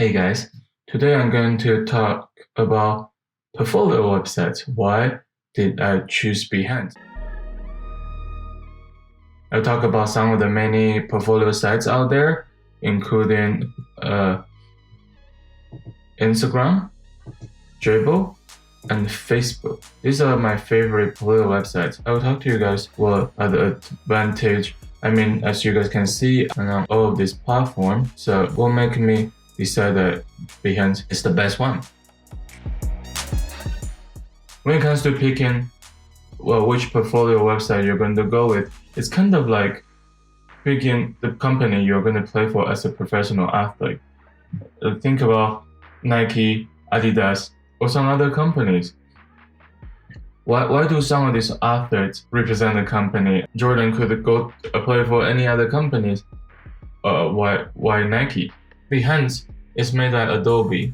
Hey guys, today I'm going to talk about portfolio websites. Why did I choose Behance? I'll talk about some of the many portfolio sites out there, including Instagram, Dribble, and Facebook. These are my favorite portfolio websites. I will talk to you guys what are the advantage. As you guys can see, I'm on all of these platforms. So what make me decide that Behance is the best one? When it comes to picking which portfolio website you're going to go with, it's kind of like picking the company you're going to play for as a professional athlete. Think about Nike, Adidas, or some other companies. Why do some of these athletes represent a company? Jordan could go play for any other companies. Why Nike? Behance is made by Adobe,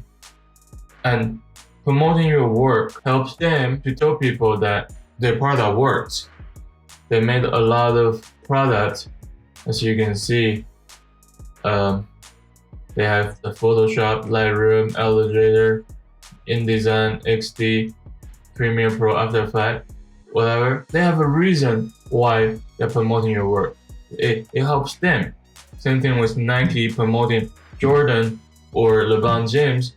and promoting your work helps them to tell people that their product works. They made a lot of products, as you can see. They have the Photoshop, Lightroom, Illustrator, InDesign, XD, Premiere Pro, After Effects, whatever. They have a reason why they're promoting your work. It helps them. Same thing with Nike promoting Jordan or LeBron James.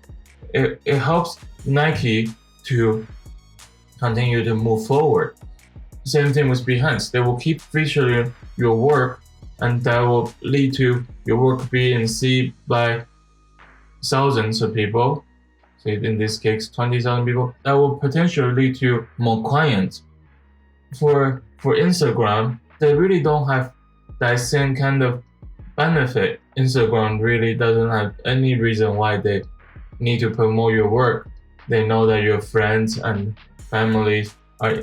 It helps Nike to continue to move forward. Same thing with Behance. They will keep featuring your work, and that will lead to your work being seen by thousands of people. So in this case, 20,000 people. That will potentially lead to more clients. For Instagram, they really don't have that same kind of benefit. Instagram really doesn't have any reason why they need to promote your work. They know that your friends and families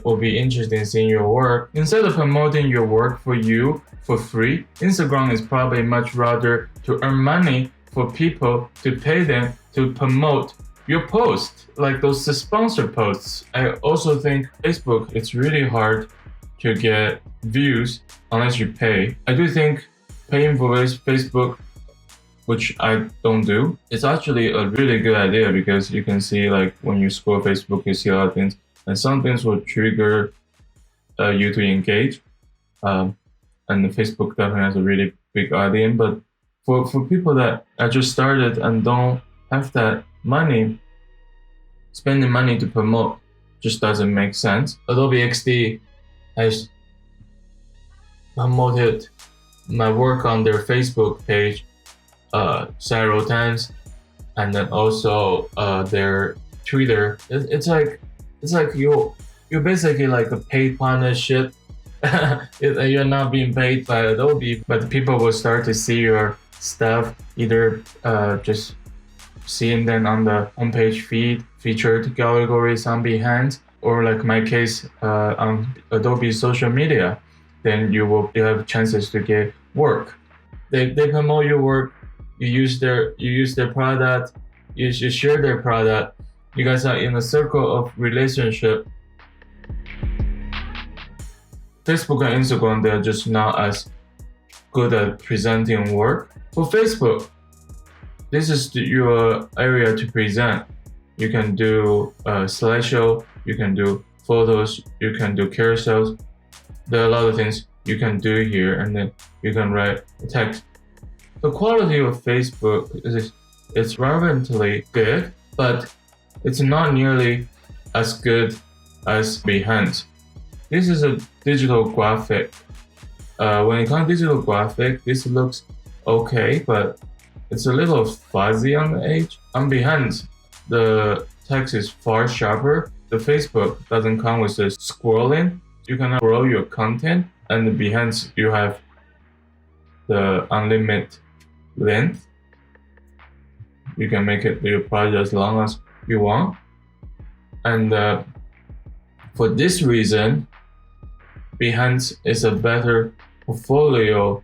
will be interested in seeing your work. Instead of promoting your work for you for free, Instagram is probably much rather to earn money for people to pay them to promote your post, like those sponsored posts. I also think Facebook, it's really hard to get views unless you pay. I do think paying for Facebook, which I don't do, it's actually a really good idea, because you can see, like, when you scroll Facebook, you see a lot of things, and some things will trigger you to engage. And Facebook definitely has a really big audience, but for people that are just started and don't have that money, spending money to promote just doesn't make sense. Adobe XD has promoted my work on their Facebook page several times, and then also their Twitter. It's like you're basically like a paid partnership. You're not being paid by Adobe, but people will start to see your stuff, either just seeing them on the homepage feed, featured categories on Behance, or like my case on Adobe social media. Then you have chances to get work. They promote your work. You use their product. You share their product. You guys are in a circle of relationship. Facebook and Instagram, they're just not as good at presenting work. For Facebook, this is your area to present. You can do slideshow, you can do photos, you can do carousels. There are a lot of things you can do here, and then you can write text. The quality of Facebook is relevantly good, but it's not nearly as good as Behance. This is a digital graphic. When it comes to digital graphic, this looks okay, but it's a little fuzzy on the edge. On Behance, the text is far sharper. The Facebook doesn't come with the scrolling. You cannot scroll your content, and the Behance, you have the unlimited length. You can make it your project as long as you want. And for this reason, Behance is a better portfolio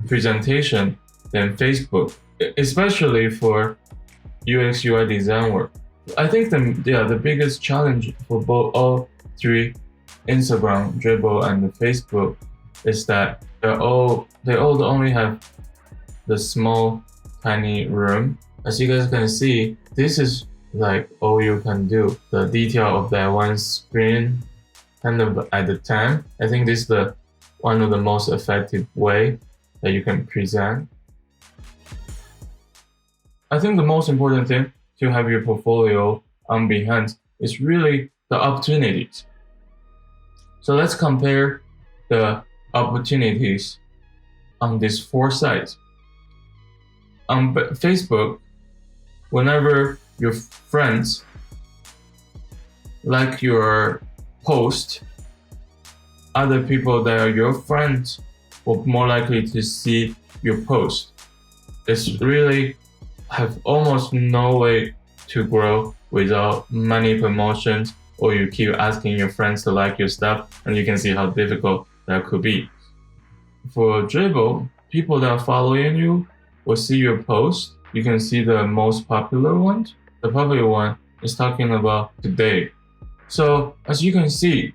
presentation than Facebook, especially for UX UI design work. I think the biggest challenge for all three, Instagram, Dribble, and Facebook, is that they all only have the small, tiny room as you guys can see, this is like all you can do. The detail of that one screen kind of at the time. I think this is one of the most effective way that you can present. I think the most important thing to have your portfolio on Behance is really the opportunities. So let's compare the opportunities on these 4 sites. On Facebook, whenever your friends like your post, other people that are your friends will be more likely to see your post. It's really have almost no way to grow without many promotions, or you keep asking your friends to like your stuff, and you can see how difficult that could be. For Dribble, people that are following you will see your post. You can see the most popular ones. The popular one is talking about today. So as you can see,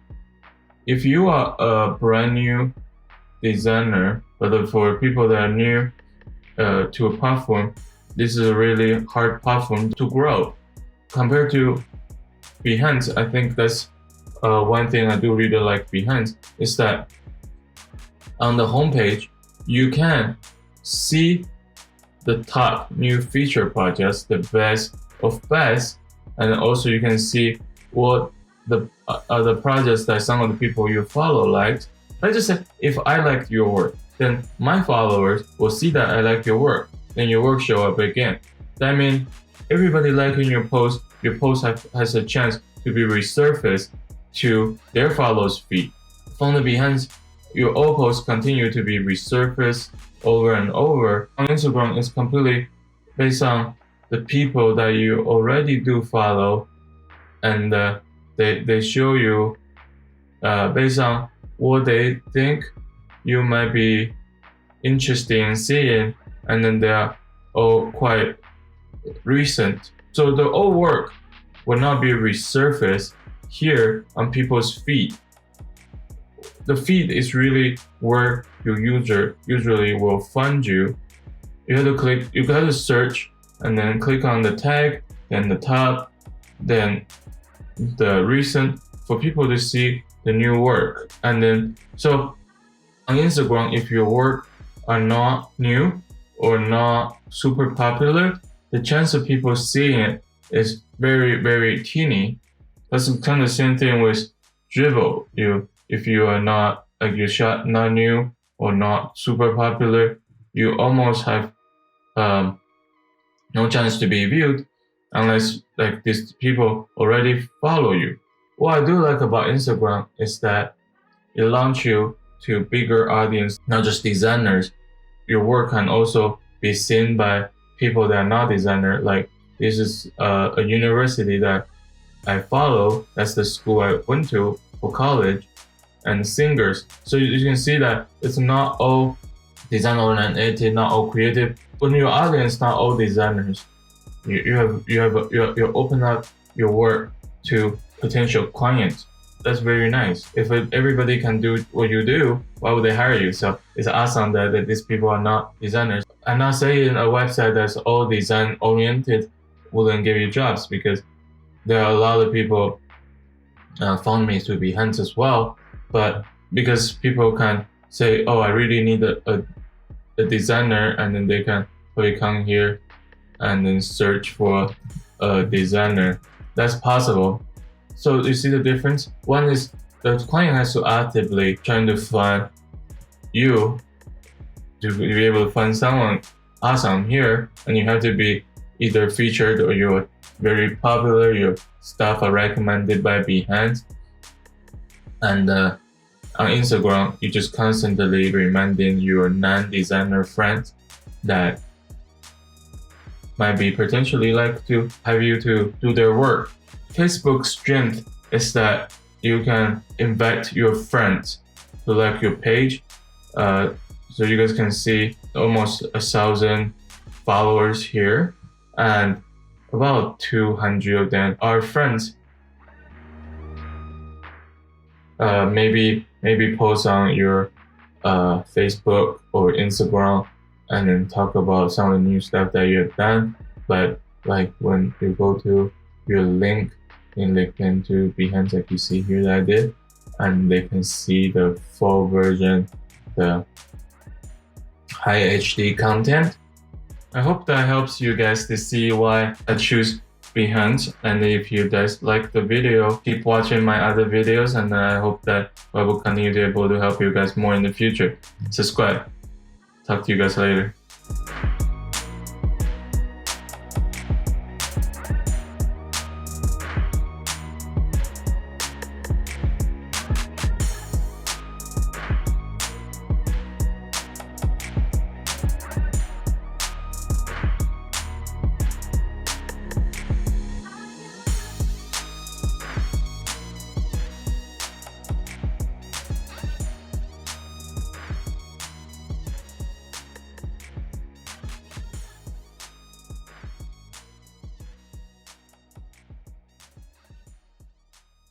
if you are a brand new designer, but for people that are new to a platform, this is a really hard platform to grow. Compared to Behance, I think that's one thing I do really like Behance is that on the homepage, you can see the top new feature projects, the best of best, and also you can see what the other projects that some of the people you follow liked. Let's just say if I like your work, then my followers will see that I like your work, then your work show up again. That means everybody liking your post has a chance to be resurfaced to their followers' feed. From the Behance, your old posts continue to be resurfaced over and over. On Instagram, it's completely based on the people that you already do follow, and they show you based on what they think you might be interested in seeing, and then they are all quite recent. So the old work will not be resurfaced here on people's feed. The feed is really where your user usually will find you. You have to search and then click on the tag, then the top, then the recent for people to see the new work. And then so on Instagram, if your work are not new or not super popular, the chance of people seeing it is very, very teeny. That's kind of the same thing with Dribble. If you are not like your shot not new or not super popular, you almost have no chance to be viewed unless like these people already follow you. What I do like about Instagram is that it launches you to bigger audience, not just designers. Your work can also be seen by people that are not designers. Like this is a university that I follow. That's the school I went to for college, and singers. So you can see that it's not all design oriented, not all creative. When your audience, not all designers, you open up your work to potential clients. That's very nice. If everybody can do what you do, why would they hire you? So it's awesome that these people are not designers. I'm not saying a website that's all design oriented wouldn't give you jobs, because there are a lot of people found me to Behance as well. But because people can say, oh, I really need a designer, and then they can probably come here and then search for a designer. That's possible. So you see the difference? One is the client has to actively trying to find you to be able to find someone awesome here, and you have to be either featured or you're very popular, your stuff are recommended by Behance. And on Instagram, you just constantly reminding your non-designer friends that might be potentially like to have you to do their work. Facebook's strength is that you can invite your friends to like your page. So you guys can see almost 1,000 followers here, and about 200 of them are friends. Maybe post on your Facebook or Instagram and then talk about some of the new stuff that you have done. but like when you go to your link in LinkedIn to Behance, like you see here that I did, and they can see the full version, the high HD content. I hope that helps you guys to see why I choose Behance. And if you guys like the video, keep watching my other videos, and I hope that I will continue to be able to help you guys more in the future. Subscribe. Talk to you guys later.